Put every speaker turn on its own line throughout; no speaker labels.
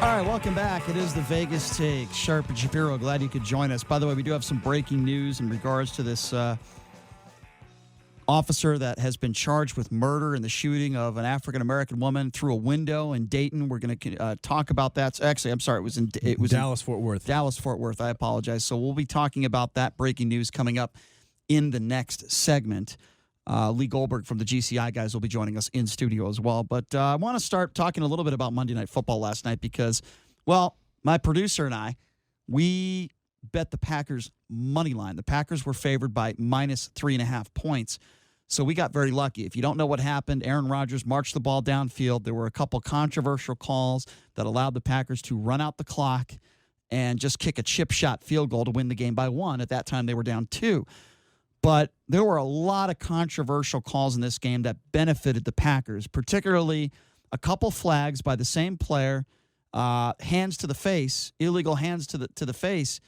All right, welcome back. It is the Vegas Take. Sharp and Shapiro, glad you could join us. By the way, we do have some breaking news in regards to this officer that has been charged with murder in the shooting of an African-American woman through a window in Dayton. We're going to talk about that. Actually, I'm sorry, it was
Dallas-Fort Worth.
Dallas-Fort Worth, I apologize. So we'll be talking about that breaking news coming up in the next segment. Lee Goldberg from the GCI guys will be joining us in studio as well. But I want to start talking a little bit about Monday Night Football last night because, well, my producer and I, we bet the Packers money line. The Packers were favored by minus 3.5 points. So we got very lucky. If you don't know what happened, Aaron Rodgers marched the ball downfield. There were a couple controversial calls that allowed the Packers to run out the clock and just kick a chip shot field goal to win the game by 1. At that time, they were down 2. But there were a lot of controversial calls in this game that benefited the Packers, particularly a couple flags by the same player, hands to the face, illegal hands to the face,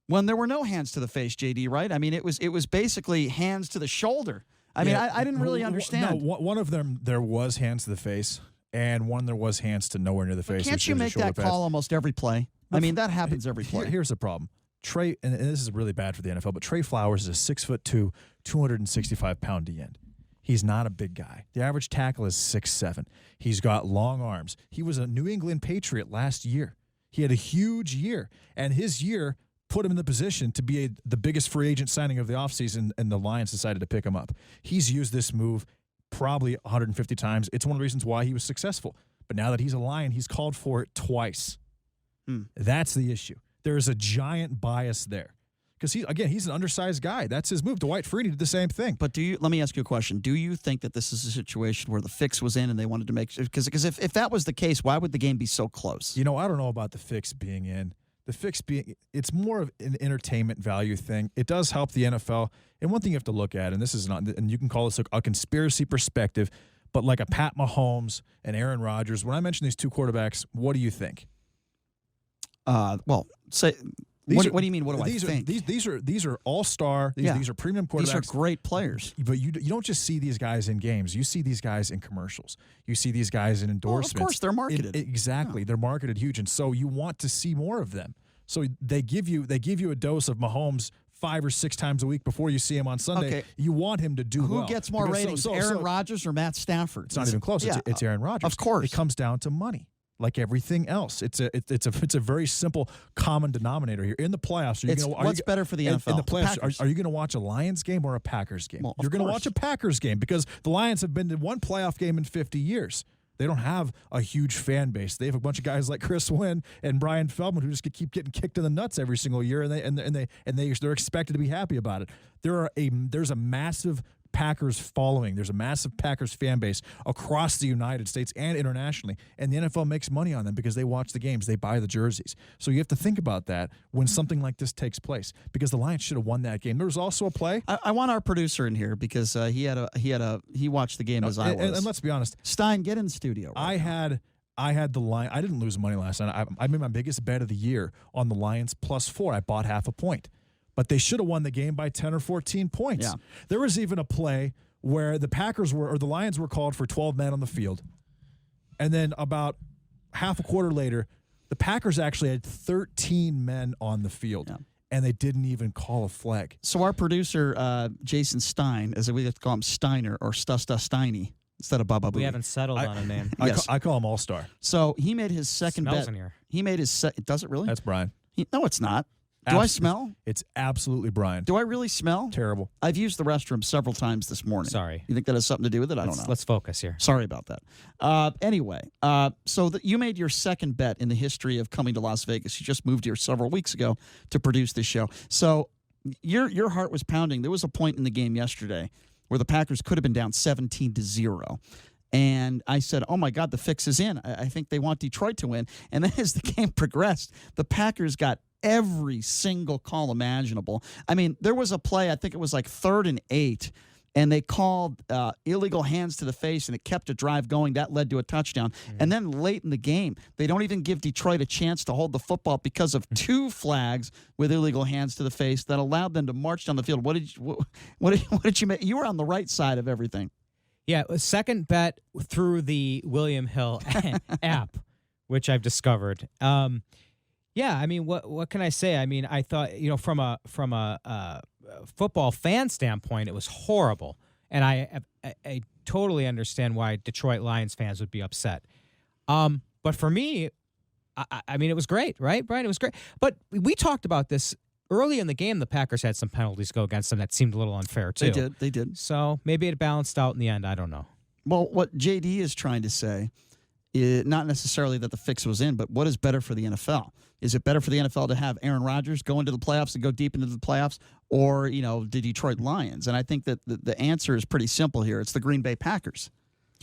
when there were no hands to the face, JD, right? I mean, it was basically hands to the shoulder. I mean, I didn't really understand.
No, one of them, there was hands to the face, and one there was hands to nowhere near the face.
Can't you make that call almost every play? I mean, that happens every play.
Here's the problem. Trey, and this is really bad for the NFL, but Trey Flowers is a 6'2", 265-pound D-end. He's not a big guy. The average tackle is 6'7". He's got long arms. He was a New England Patriot last year. He had a huge year, and his year put him in the position to be the biggest free agent signing of the offseason, and the Lions decided to pick him up. He's used this move probably 150 times. It's one of the reasons why he was successful. But now that he's a Lion, he's called for it twice. That's the issue. There's a giant bias there. Because, he's an undersized guy. That's his move. Dwight Freeney did the same thing.
But let me ask you a question. Do you think that this is a situation where the fix was in and they wanted to make – because if that was the case, why would the game be so close?
I don't know about the fix being in. The fix being – it's more of an entertainment value thing. It does help the NFL. And one thing you have to look at, and this is not – and you can call this a conspiracy perspective, but like a Pat Mahomes and Aaron Rodgers, when I mention these two quarterbacks, what do you think?
What do you mean? What do I think?
These are all-star. These are premium quarterbacks.
These are great players.
But you don't just see these guys in games. You see these guys in commercials. You see these guys in endorsements.
Well, of course, they're marketed.
Exactly, yeah. They're marketed huge, and so you want to see more of them. So they give you a dose of Mahomes 5 or 6 times a week before you see him on Sunday. Okay. You want him to do well.
Who gets more ratings, Aaron Rodgers or Matt Stafford?
It's not even close. Yeah. It's Aaron Rodgers.
Of course,
it comes down to money. Like everything else, it's a very simple common denominator here. In the playoffs,
what's better for the NFL?
In the playoffs, are you going to watch a Lions game or a Packers game?
Well,
you're going to watch a Packers game because the Lions have been to one playoff game in 50 years. They don't have a huge fan base. They have a bunch of guys like Chris Wynn and Brian Feldman who just keep getting kicked in the nuts every single year, and they're expected to be happy about it. There's a massive Packers following. There's a massive Packers fan base across the United States and internationally, and the NFL makes money on them because they watch the games, they buy the jerseys. So you have to think about that when something like this takes place, because the Lions should have won that game. There was also a play.
I want our producer in here because he watched the game as I was.
And let's be honest,
Stein, get in the studio.
I had the Lions. I didn't lose money last night. I made my biggest bet of the year on the Lions +4. I bought half a point. But they should have won the game by 10 or 14 points. Yeah. There was even a play where the Lions were called for 12 men on the field. And then about half a quarter later, the Packers actually had 13 men on the field. Yeah. And they didn't even call a flag.
So our producer, Jason Stein, as we have to call him Steiner or Steiny instead of Baba Booey.
We haven't settled on a name.
I call him All-Star.
So he made his second bet.
In here.
He made his does it really?
That's Brian.
No, it's not. Do I smell?
It's absolutely Brian.
Do I really smell?
Terrible.
I've used the restroom several times this morning.
Sorry.
You think that has something to do with it? I don't know.
Let's focus here.
Sorry about that. Anyway, so you made your second bet in the history of coming to Las Vegas. You just moved here several weeks ago to produce this show. So your heart was pounding. There was a point in the game yesterday where the Packers could have been down 17-0. And I said, oh, my God, the fix is in. I think they want Detroit to win. And then as the game progressed, the Packers got every single call imaginable. I mean, there was a play, I think it was like 3rd and 8, and they called illegal hands to the face, and it kept a drive going. That led to a touchdown. And then late in the game, they don't even give Detroit a chance to hold the football because of 2 flags with illegal hands to the face that allowed them to march down the field. What did you make? You were on the right side of everything.
Yeah, a second bet through the William Hill app which I've discovered. Yeah, I mean, what can I say? I mean, I thought, from a football fan standpoint, it was horrible, and I totally understand why Detroit Lions fans would be upset. But for me, I mean, it was great, right, Brian? It was great. But we talked about this early in the game. The Packers had some penalties go against them that seemed a little unfair too.
They did.
So maybe it balanced out in the end. I don't know.
Well, what JD is trying to say is not necessarily that the fix was in, but what is better for the NFL? Is it better for the NFL to have Aaron Rodgers go into the playoffs and go deep into the playoffs, or the Detroit Lions? And I think that the answer is pretty simple here. It's the Green Bay Packers.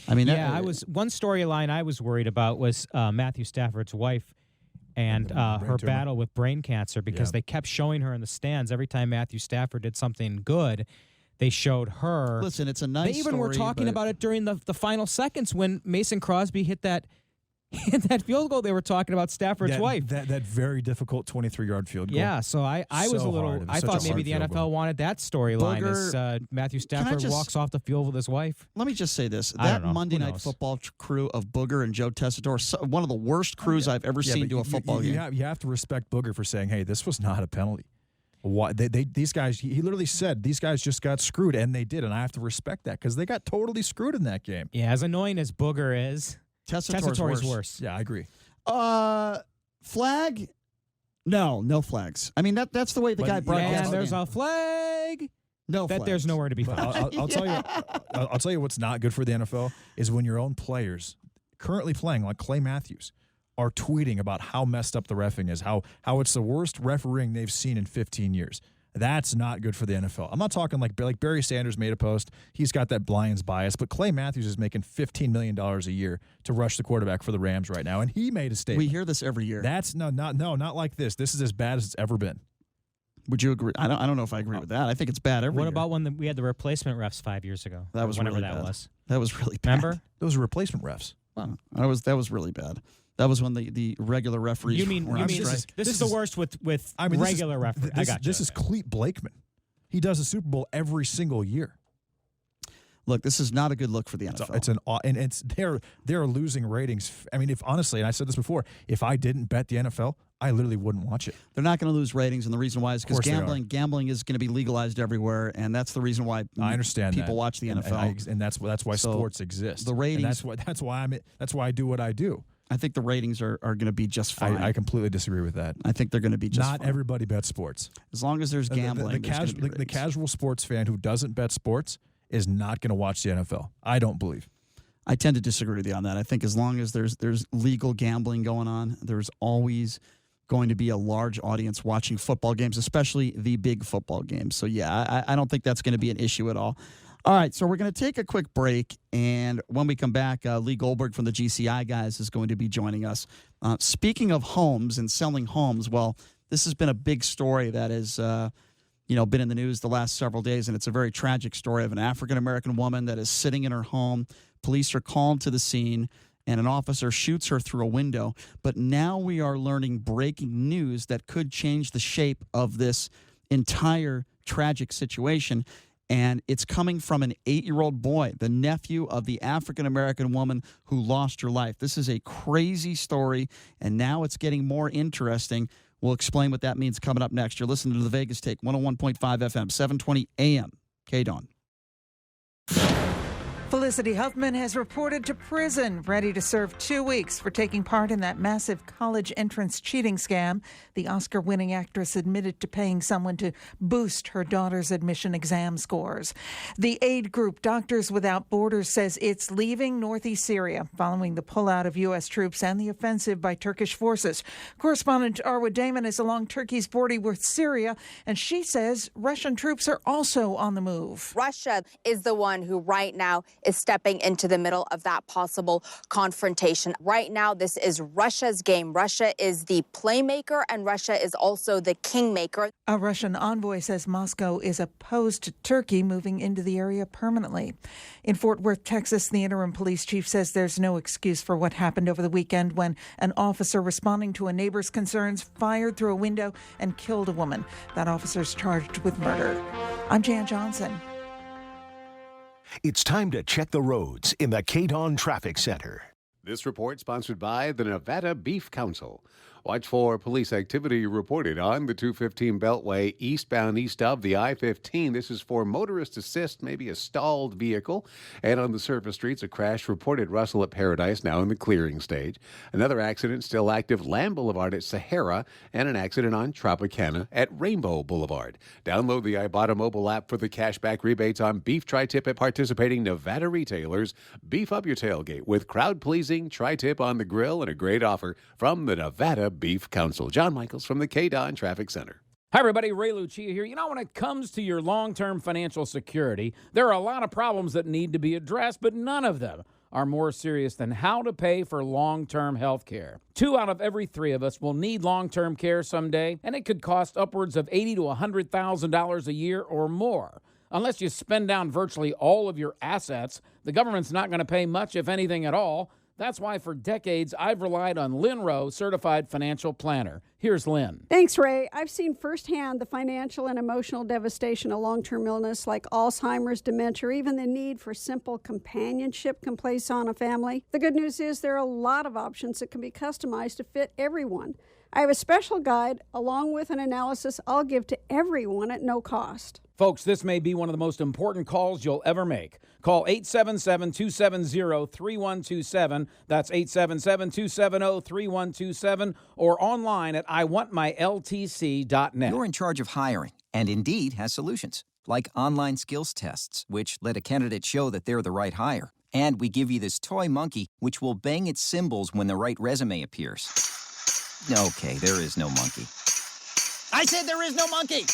I mean,
one storyline I was worried about was Matthew Stafford's wife and her battle with brain cancer, because they kept showing her in the stands every time Matthew Stafford did something good. They showed her.
Listen, it's a nice.
They even were talking about it during the final seconds when Mason Crosby hit that field goal. They were talking about Stafford's wife.
That very difficult 23-yard field goal.
Yeah, so I was a little. I thought maybe the NFL wanted that storyline as Matthew Stafford walks off the field with his wife.
Let me just say this: that Monday Night Football crew of Booger and Joe Tessitore, one of the worst crews I've ever seen do a football game.
You have to respect Booger for saying, "Hey, this was not a penalty." Why these guys? He literally said these guys just got screwed, and they did, and I have to respect that because they got totally screwed in that game.
Yeah, as annoying as Booger is. Tessitore's worse.
Yeah, I agree.
Flag? No flags. I mean, that's the way the guy broadcast.
And there's a flag.
No flags.
There's nowhere to be found.
I'll tell you what's not good for the NFL is when your own players currently playing, like Clay Matthews, are tweeting about how messed up the reffing is, how it's the worst refereeing they've seen in 15 years. That's not good for the NFL. I'm not talking like Barry Sanders made a post. He's got that Lions bias, but Clay Matthews is making $15 million a year to rush the quarterback for the Rams right now, and he made a statement.
We hear this every year.
That's not like this. This is as bad as it's ever been.
Would you agree? I don't know if I agree with that. I think it's bad every year.
What about when we had the replacement refs 5 years ago?
That was
whenever
really
that
bad.
was.
That was really bad.
Remember?
Those are replacement refs.
Wow. That was really bad. That was when the regular referees were on strike.
This is the worst with regular referees.
This is Clete Blakeman. He does the Super Bowl every single year.
Look, this is not a good look for the NFL.
They're losing ratings. I mean, if honestly, and I said this before, if I didn't bet the NFL, I literally wouldn't watch it.
They're not going to lose ratings, and the reason why is because gambling is going to be legalized everywhere, and that's the reason why
I understand
people watch the NFL,
and that's why sports exist.
The ratings.
And that's why I do what I do.
I think the ratings are going to be just fine.
I completely disagree with that.
I think they're going to be just fine.
Not everybody bets sports.
As long as there's gambling,
the casual sports fan who doesn't bet sports is not going to watch the NFL. I don't believe.
I tend to disagree with you on that. I think as long as there's legal gambling going on, there's always going to be a large audience watching football games, especially the big football games. So, yeah, I don't think that's going to be an issue at all. All right, so we're going to take a quick break, and when we come back, Lee Goldberg from the GCI guys is going to be joining us. Speaking of homes and selling homes, well, this has been a big story that has been in the news the last several days, and it's a very tragic story of an African-American woman that is sitting in her home. Police are called to the scene, and an officer shoots her through a window. But now we are learning breaking news that could change the shape of this entire tragic situation. And it's coming from an 8-year-old boy, the nephew of the African-American woman who lost her life. This is a crazy story, and now it's getting more interesting. We'll explain what that means coming up next. You're listening to The Vegas Take, 101.5 FM, 720 AM, KDON.
Felicity Huffman has reported to prison, ready to serve 2 weeks for taking part in that massive college entrance cheating scam. The Oscar-winning actress admitted to paying someone to boost her daughter's admission exam scores. The aid group Doctors Without Borders says it's leaving northeast Syria following the pullout of U.S. troops and the offensive by Turkish forces. Correspondent Arwa Damon is along Turkey's border with Syria, and she says Russian troops are also on the move.
Russia is the one who right now is stepping into the middle of that possible confrontation. Right now, this is Russia's game. Russia is the playmaker, and Russia is also the kingmaker.
A Russian envoy says Moscow is opposed to Turkey moving into the area permanently. In Fort Worth, Texas, the interim police chief says there's no excuse for what happened over the weekend when an officer responding to a neighbor's concerns fired through a window and killed a woman. That officer's charged with murder. I'm Jan Johnson.
It's time to check the roads in the KDON Traffic Center. This report sponsored by the Nevada Beef Council. Watch for police activity reported on the 215 Beltway eastbound east of the I-15. This is for motorist assist, maybe a stalled vehicle. And on the surface streets, a crash reported Russell at Paradise, now in the clearing stage. Another accident still active, Lamb Boulevard at Sahara, and an accident on Tropicana at Rainbow Boulevard. Download the Ibotta mobile app for the cashback rebates on beef tri-tip at participating Nevada retailers. Beef up your tailgate with crowd-pleasing tri-tip on the grill and a great offer from the Nevada Beef Council. John Michaels from the KDON Traffic Center.
Hi, everybody. Ray Lucia here. You know, when it comes to your long-term financial security, there are a lot of problems that need to be addressed, but none of them are more serious than how to pay for long-term health care. 2 out of every 3 of us will need long-term care someday, and it could cost upwards of $80,000 to $100,000 a year or more. Unless you spend down virtually all of your assets, the government's not going to pay much, if anything at all. That's why for decades I've relied on Lynn Rowe, Certified Financial Planner. Here's Lynn.
Thanks, Ray. I've seen firsthand the financial and emotional devastation of long-term illness like Alzheimer's, dementia, or even the need for simple companionship can place on a family. The good news is there are a lot of options that can be customized to fit everyone. I have a special guide along with an analysis I'll give to everyone at no cost.
Folks, this may be one of the most important calls you'll ever make. Call 877-270-3127. That's 877-270-3127 or online at iwantmyltc.net.
You're in charge of hiring, and Indeed has solutions, like online skills tests, which let a candidate show that they're the right hire. And we give you this toy monkey, which will bang its cymbals when the right resume appears. Okay, there is no monkey.
I said there is no monkey.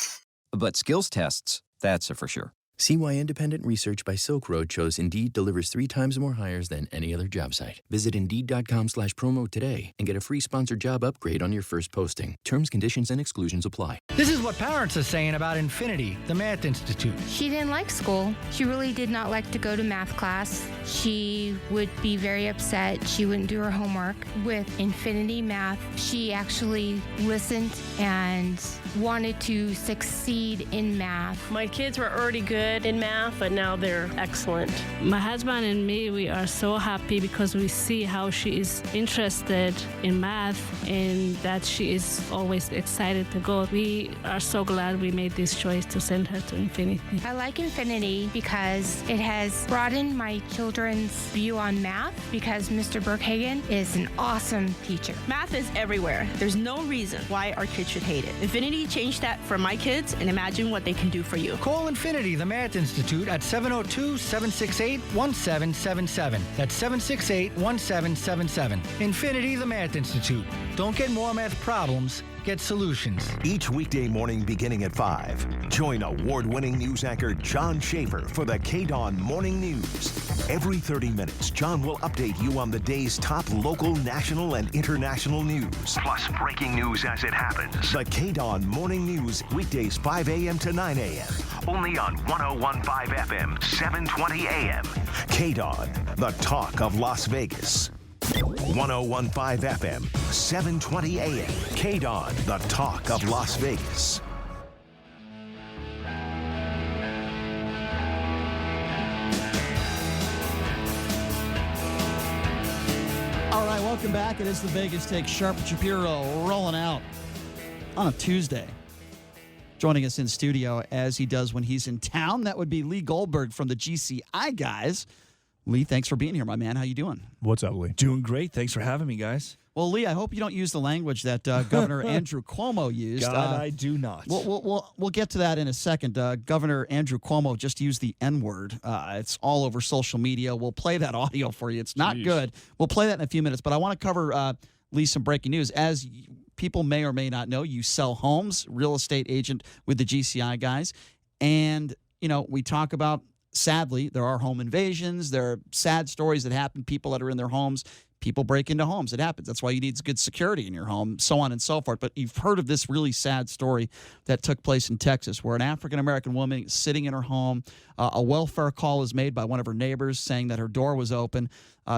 But skills tests, that's a for sure.
See why independent research by Silk Road shows Indeed delivers 3 times more hires than any other job site. Visit Indeed.com/promo today and get a free sponsored job upgrade on your first posting. Terms, conditions, and exclusions apply.
This is what parents are saying about Infinity, the Math Institute.
She didn't like school. She really did not like to go to math class. She would be very upset. She wouldn't do her homework. With Infinity Math, she actually listened and wanted to succeed in math.
My kids were already good in math, but now they're excellent. My husband and me, we are so happy because we see how she is interested in math and that she is always excited to go. We are so glad we made this choice to send her to Infinity.
I like Infinity because it has broadened my children's view on math because Mr. Brookhagen is an awesome teacher.
Math is everywhere. There's no reason why our kids should hate it. Infinity changed that for my kids, and imagine what they can do for you.
Call Infinity, the Math Institute at 702-768-1777. That's 768-1777. Infinity, the Math Institute. Don't get more math problems. Get solutions.
Each weekday morning beginning at 5, join award-winning news anchor John Schaefer for the KDON Morning News. Every 30 minutes, John will update you on the day's top local, national, and international news. Plus breaking news as it happens. The KDON Morning News, weekdays 5 a.m. to 9 a.m. Only on 101.5 FM, 720 a.m. KDON, the talk of Las Vegas. 101.5 FM, 720 AM. KDON, the talk of Las Vegas.
All right, welcome back. It is the Vegas Take. Sharp Shapiro rolling out on a Tuesday. Joining us in studio as he does when he's in town, that would be Lee Goldberg from the GCI guys. Lee, thanks for being here, my man. How you doing?
What's up, Lee?
Doing great. Thanks for having me, guys.
Well, Lee, I hope you don't use the language that Governor Andrew Cuomo used.
God, I do not.
We'll get to that in a second. Governor Andrew Cuomo just used the N-word. It's all over social media. We'll play that audio for you. It's not good. We'll play that in a few minutes, but I want to cover, Lee, some breaking news. As people may or may not know, you sell homes, real estate agent with the GCI guys. And, you know, we talk about, sadly, there are home invasions. There are sad stories that happen, people that are in their homes. People break into homes. It happens. That's why you need good security in your home, so on and so forth. But you've heard of this really sad story that took place in Texas where an African-American woman is sitting in her home. A welfare call is made by one of her neighbors saying that her door was open.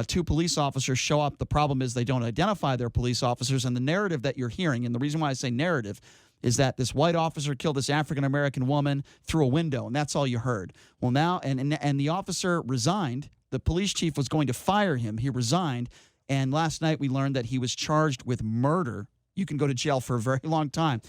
2 police officers show up. The problem is they don't identify their police officers. And the narrative that you're hearing, and the reason why I say narrative, is that this white officer killed this African-American woman through a window, and that's all you heard. Well, now, and the officer resigned. The police chief was going to fire him. He resigned. And last night we learned that he was charged with murder. You can go to jail for a very long time.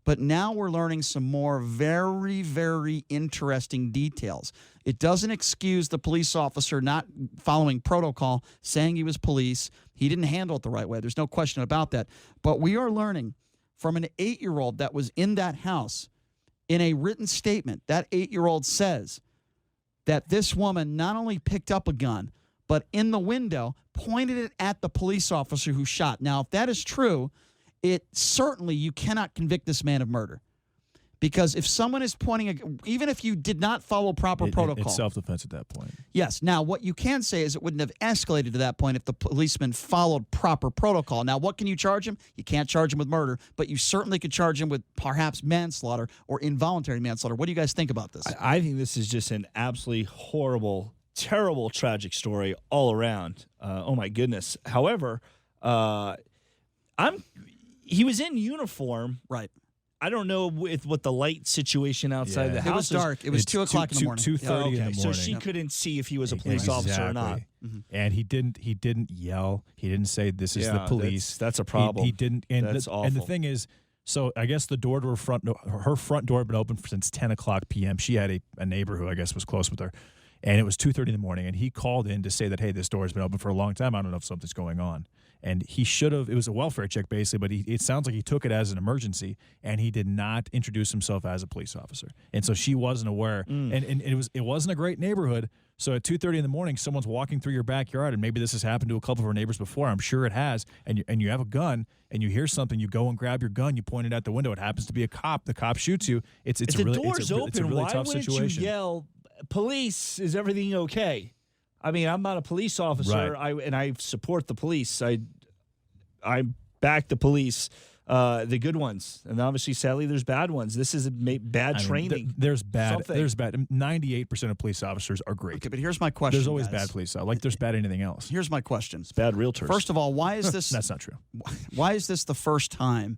But now we're learning some more very, very interesting details. It doesn't excuse the police officer not following protocol, saying he was police. He didn't handle it the right way. There's no question about that. But we are learning from an 8-year-old that was in that house, in a written statement, that 8-year-old says that this woman not only picked up a gun, but in the window pointed it at the police officer who shot. Now, if that is true, it certainly you cannot convict this man of murder, because if someone is pointing, even if you did not follow proper protocol,
it's self-defense at that point.
Yes. Now, what you can say is it wouldn't have escalated to that point if the policeman followed proper protocol. Now, what can you charge him? You can't charge him with murder, but you certainly could charge him with perhaps manslaughter or involuntary manslaughter. What do you guys think about this?
I think this is just an absolutely horrible, terrible, tragic story all around. Oh my goodness. However, he was in uniform.
Right.
I don't know what the light situation outside the house
It was dark. It was 2 o'clock in the morning.
2:30 in the morning.
So she couldn't see if he was a police officer or not.
Mm-hmm. And he didn't yell. He didn't say, "This is the police."
That's a problem.
He didn't. And
that's awful.
And the thing is, so I guess the door to her front door had been open since 10 o'clock p.m. She had a neighbor who I guess was close with her. And it was 2:30 in the morning, and he called in to say that, hey, this door has been open for a long time. I don't know if something's going on. And he should have, it was a welfare check basically, but it sounds like he took it as an emergency, and he did not introduce himself as a police officer. And so she wasn't aware. And it wasn't a great neighborhood. So at 2:30 in the morning, someone's walking through your backyard, and maybe this has happened to a couple of our neighbors before. I'm sure it has. And you have a gun, and you hear something, you go and grab your gun, you point it at the window. It happens to be a cop. The cop shoots you. It's
if
a really,
the door's
it's a really
open, why
tough
wouldn't
situation.
you yell, "Police, is everything okay?" I mean, I'm not a police officer,
Right.
I support the police. I back the police, the good ones, and obviously, sadly, there's bad ones. This is bad training.
There's bad.
Something.
There's bad. 98% of police officers are great.
Okay, but here's my question.
There's always
guys.
bad police. Like there's bad anything else.
Here's my question.
It's bad realtors.
First of all, why is this?
That's not true.
Why is this the first time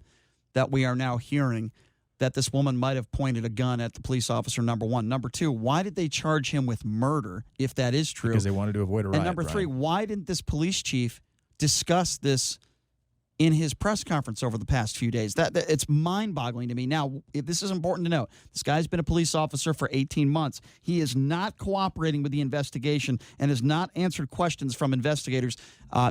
that we are now hearing that this woman might have pointed a gun at the police officer, number one? Number two, why did they charge him with murder, if that is true?
Because they wanted to avoid a riot.
And number three, why didn't this police chief discuss this in his press conference over the past few days? That it's mind-boggling to me. Now, this is important to note. This guy's been a police officer for 18 months. He is not cooperating with the investigation and has not answered questions from investigators.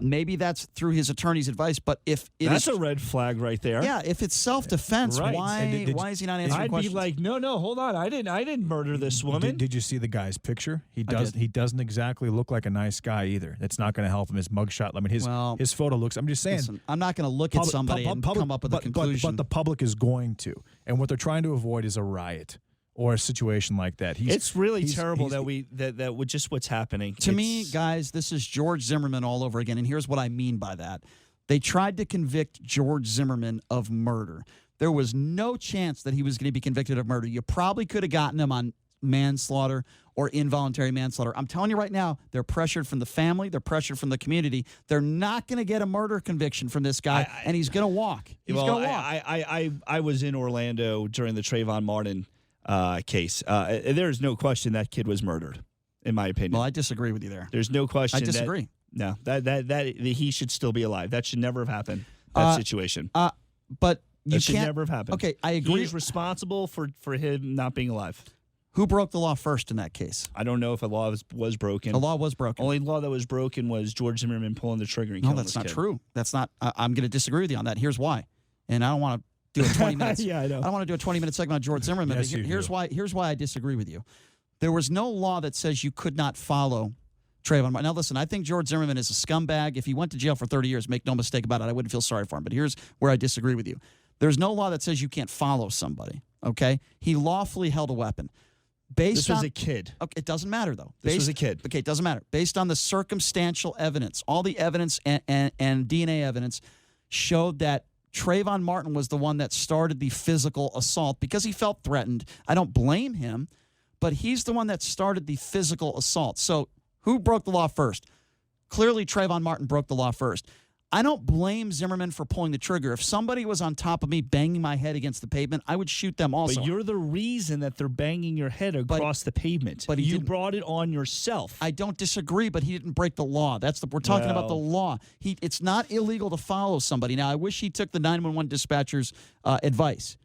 Maybe that's through his attorney's advice, but if
that's a red flag right there.
Yeah, if it's self-defense,
Right.
why is he not answering questions?
I'd be like, no, hold on. I didn't murder this woman.
Did you see the guy's picture? He doesn't exactly look like a nice guy either. It's not going to help him. His mugshot. I mean, his photo looks. I'm just saying.
Listen, I'm not going to look at somebody and come up with a conclusion.
But the public is going to, and what they're trying to avoid is a riot or a situation like that.
It's really terrible that with just what's happening.
To me, guys, this is George Zimmerman all over again, and here's what I mean by that. They tried to convict George Zimmerman of murder. There was no chance that he was going to be convicted of murder. You probably could have gotten him on manslaughter or involuntary manslaughter. I'm telling you right now, they're pressured from the family. They're pressured from the community. They're not going to get a murder conviction from this guy, and he's going to walk. He's going to walk.
I was in Orlando during the Trayvon Martin case. There's no question that kid was murdered, in my opinion.
Well, I disagree with you there.
There's no question.
I disagree.
That he should still be alive. That should never have happened. That situation.
But you
that should
can't
never have happened.
Okay, I agree.
He's responsible for him not being alive.
Who broke the law first in that case?
I don't know if a law was broken.
The law was broken.
Only law that was broken was George Zimmerman pulling the trigger and
No,
killing
that's
this
not
kid.
true. That's not. I'm going to disagree with you on that. Here's why. And I don't want to do a 20 minutes.
Yeah, I know.
I don't want to do a 20-minute segment on George Zimmerman.
Yes, you
here's
do.
why. Here's why I disagree with you. There was no law that says you could not follow Trayvon Martin. Now, listen, I think George Zimmerman is a scumbag. If he went to jail for 30 years, make no mistake about it, I wouldn't feel sorry for him. But here's where I disagree with you. There's no law that says you can't follow somebody, okay? He lawfully held a weapon.
This was a kid.
Okay, it doesn't matter, though.
This was a kid.
Okay, it doesn't matter. Based on the circumstantial evidence, all the evidence and DNA evidence showed that Trayvon Martin was the one that started the physical assault because he felt threatened. I don't blame him, but he's the one that started the physical assault. So who broke the law first? Clearly, Trayvon Martin broke the law first. I don't blame Zimmerman for pulling the trigger. If somebody was on top of me banging my head against the pavement, I would shoot them also.
But you're the reason that they're banging your head across the pavement.
But
you brought it on yourself.
I don't disagree, but he didn't break the law. We're talking about the law. It's not illegal to follow somebody. Now, I wish he took the 911 dispatcher's advice.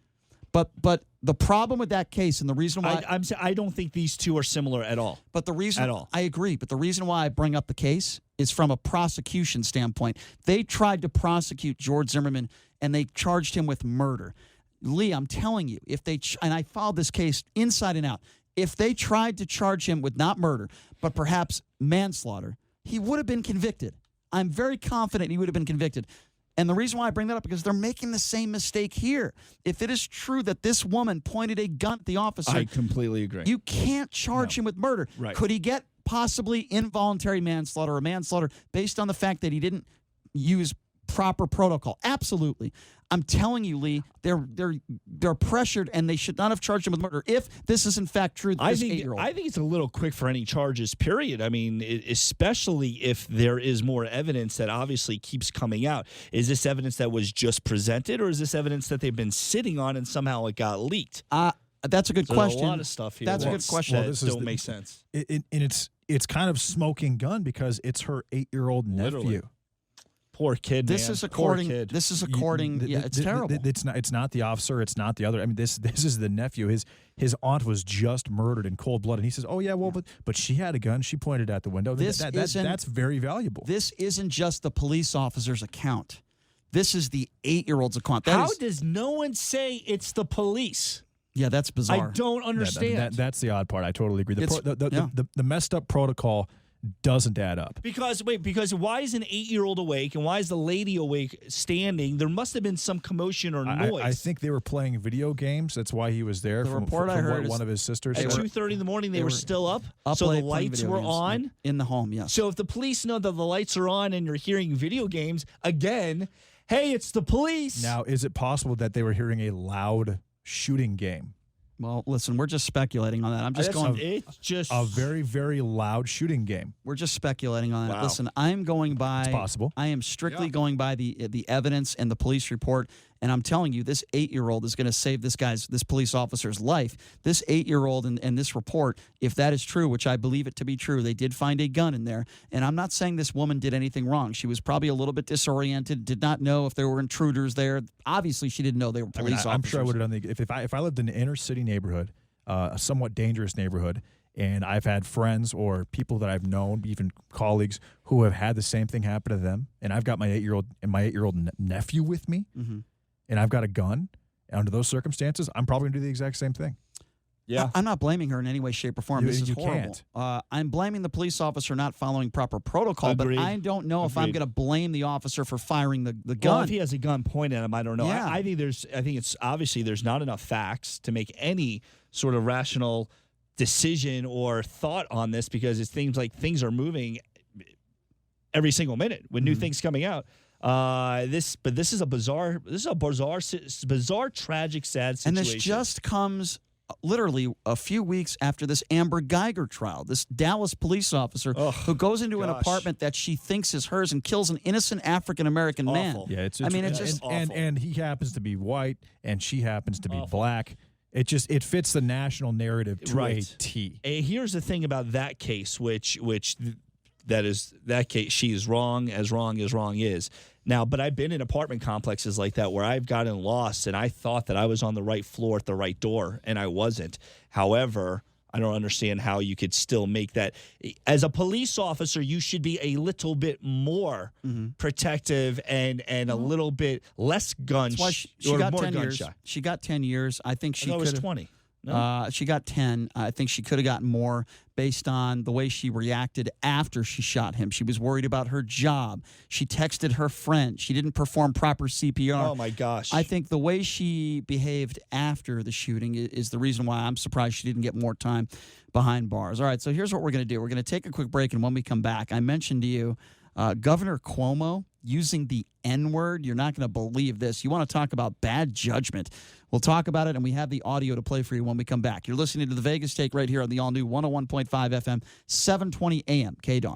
But the problem with that case, and the reason why
I don't think these two are similar at all.
But the reason
at all.
I agree, but the reason why I bring up the case is from a prosecution standpoint. They tried to prosecute George Zimmerman, and they charged him with murder. Lee, I'm telling you, and I followed this case inside and out, if they tried to charge him with not murder, but perhaps manslaughter, he would have been convicted. I'm very confident he would have been convicted. And the reason why I bring that up because they're making the same mistake here. If it is true that this woman pointed a gun at the officer,
I completely agree.
You can't charge him with murder.
Right.
Could he get possibly involuntary manslaughter or manslaughter based on the fact that he didn't use proper protocol? Absolutely. I'm telling you, Lee, they're pressured, and they should not have charged him with murder if this is in fact true.
I think it's a little quick for any charges, period. I mean, especially if there is more evidence that obviously keeps coming out. Is this evidence that was just presented, or is this evidence that they've been sitting on and somehow it got leaked?
That's a good question.
A lot of stuff here.
That's a good question.
That don't make sense.
And it's kind of smoking gun because it's her 8-year-old nephew.
Literally. Poor kid.
This is according. Yeah, it's terrible.
It's not the officer. It's not the other. I mean, this is the nephew. His aunt was just murdered in cold blood, and he says, "Oh yeah, well, but she had a gun. She pointed at the window. That's very valuable."
This isn't just the police officer's account. This is the 8-year-old's account.
How does no one say it's the police?
Yeah, that's bizarre.
I don't understand.
That's the odd part. I totally agree. The messed up protocol doesn't add up.
Because why is an 8-year-old awake and why is the lady awake standing? There must have been some commotion or noise.
I think they were playing video games. That's why he was there.
The report I heard
one of his sisters.
At 2:30 in the morning, they were still up. So the lights were on
in the home. Yes.
So if the police know that the lights are on and you're hearing video games again, hey, it's the police.
Now, is it possible that they were hearing a loud shooting game?
Well, listen, we're just speculating on that. I'm just going.
It's just
a very, very loud shooting game.
We're just speculating on that.
Wow.
Listen, I'm going by.
It's possible.
I am strictly going by the evidence and the police report. And I'm telling you, this 8-year-old is going to save this police officer's life. This 8-year-old and this report, if that is true, which I believe it to be true, they did find a gun in there. And I'm not saying this woman did anything wrong. She was probably a little bit disoriented, did not know if there were intruders there. Obviously, she didn't know they were police officers.
I'm sure I would have done if I lived in an inner city neighborhood, a somewhat dangerous neighborhood, and I've had friends or people that I've known, even colleagues, who have had the same thing happen to them, and I've got my 8-year-old nephew with me.
Mm-hmm.
And I've got a gun, under those circumstances, I'm probably going to do the exact same thing.
Yeah, I'm not blaming her in any way, shape, or form. This is horrible.
Can't.
I'm blaming the police officer not following proper protocol,
Agreed.
but I don't know if I'm going to blame the officer for firing the gun.
Well, if he has a gun pointed at him, I don't know.
Yeah.
I think it's obviously there's not enough facts to make any sort of rational decision or thought on this because it seems like things are moving every single minute with new things coming out. This is a bizarre, tragic, sad situation.
And this just comes literally a few weeks after this Amber Geiger trial. This Dallas police officer who goes into an apartment that she thinks is hers and kills an innocent African American man.
Yeah, it's
just
awful. And he happens to be white, and she happens to be black. It fits the national narrative to a T.
And here's the thing about that case, which that case, she is wrong as wrong is. Now, but I've been in apartment complexes like that where I've gotten lost and I thought that I was on the right floor at the right door, and I wasn't. However, I don't understand how you could still make that. As a police officer, you should be a little bit more protective and a little bit less
That's why she got
more
10 years.
gunshot.
She got 10 years. I think she
I thought it was
could
20. No?
She got 10. I think she could have gotten more based on the way she reacted after she shot him. She was worried about her job. She texted her friend. She didn't perform proper CPR.
Oh, my gosh.
I think the way she behaved after the shooting is the reason why I'm surprised she didn't get more time behind bars. All right, so here's what we're going to do. We're going to take a quick break, and when we come back, I mentioned to you Governor Cuomo using the N-word. You're not going to believe this. You want to talk about bad judgment. We'll talk about it, and we have the audio to play for you when we come back. You're listening to the Vegas Take right here on the all-new 101.5 FM, 720 AM, KDAWN.